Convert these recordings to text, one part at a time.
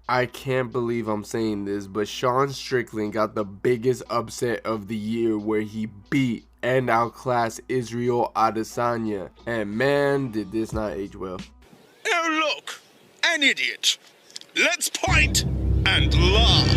I can't believe I'm saying this, but Sean Strickland got the biggest upset of the year where he beat and outclassed Israel Adesanya. And man, did this not age well. Oh look, an idiot. Let's point and laugh.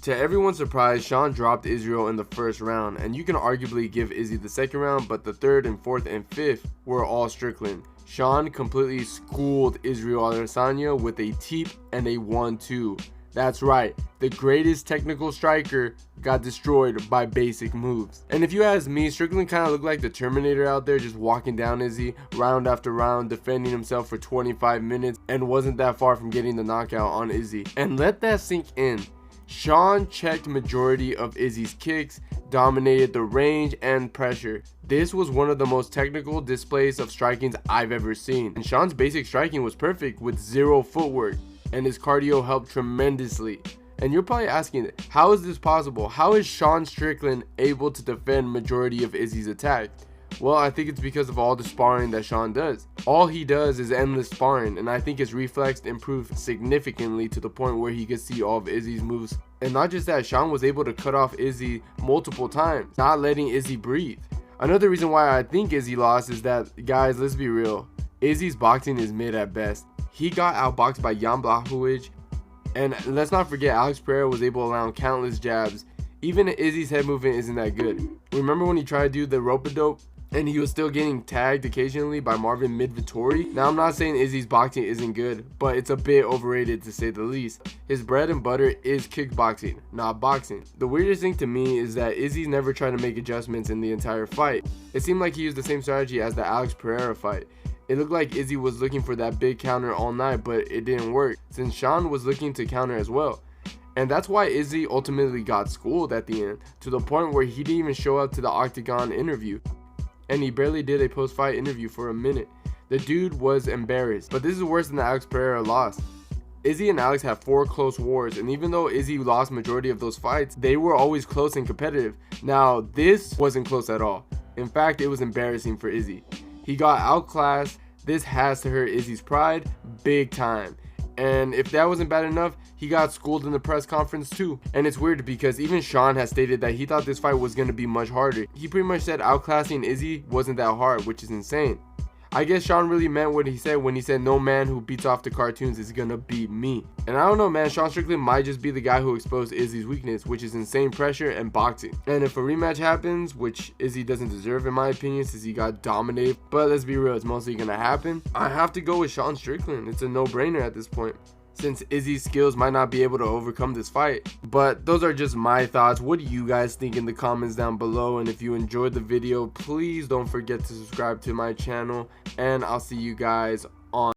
To everyone's surprise, Sean dropped Israel in the first round, and you can arguably give Izzy the second round, but the third and fourth and fifth were all Strickland. Sean completely schooled Israel Adesanya with a teep and a 1-2. That's right, the greatest technical striker got destroyed by basic moves. And if you ask me, Strickland kind of looked like the Terminator out there, just walking down Izzy round after round, defending himself for 25 minutes, and wasn't that far from getting the knockout on Izzy. And let that sink in. Sean checked majority of Izzy's kicks, dominated the range and pressure. This was one of the most technical displays of strikings I've ever seen. And Sean's basic striking was perfect with zero footwork, and his cardio helped tremendously. And you're probably asking, how is this possible? How is Sean Strickland able to defend majority of Izzy's attack? Well, I think it's because of all the sparring that Sean does. All he does is endless sparring, and I think his reflex improved significantly to the point where he could see all of Izzy's moves. And not just that, Sean was able to cut off Izzy multiple times, not letting Izzy breathe. Another reason why I think Izzy lost is that, guys, let's be real, Izzy's boxing is mid at best. He got outboxed by Jan Blachowicz, and let's not forget Alex Pereira was able to allow countless jabs. Even Izzy's head movement isn't that good. Remember when he tried to do the rope-a-dope and he was still getting tagged occasionally by Marvin Mid-Vittori? Now, I'm not saying Izzy's boxing isn't good, but it's a bit overrated to say the least. His bread and butter is kickboxing, not boxing. The weirdest thing to me is that Izzy's never tried to make adjustments in the entire fight. It seemed like he used the same strategy as the Alex Pereira fight. It looked like Izzy was looking for that big counter all night, but it didn't work, since Sean was looking to counter as well. And that's why Izzy ultimately got schooled at the end, to the point where he didn't even show up to the Octagon interview. And he barely did a post-fight interview for a minute. The dude was embarrassed. But this is worse than the Alex Pereira loss. Izzy and Alex have 4 close wars, and even though Izzy lost majority of those fights, they were always close and competitive. Now, this wasn't close at all. In fact, it was embarrassing for Izzy. He got outclassed. This has to hurt Izzy's pride big time. And if that wasn't bad enough, he got schooled in the press conference too. And it's weird because even Sean has stated that he thought this fight was going to be much harder. He pretty much said outclassing Izzy wasn't that hard, which is insane. I guess Sean really meant what he said when he said no man who beats off the cartoons is gonna beat me. And I don't know, man, Sean Strickland might just be the guy who exposed Izzy's weakness, which is insane pressure and boxing. And if a rematch happens, which Izzy doesn't deserve in my opinion since he got dominated, but let's be real, it's mostly gonna happen, I have to go with Sean Strickland. It's a no-brainer at this point, since Izzy's skills might not be able to overcome this fight. But those are just my thoughts. What do you guys think in the comments down below? And if you enjoyed the video, please don't forget to subscribe to my channel, and I'll see you guys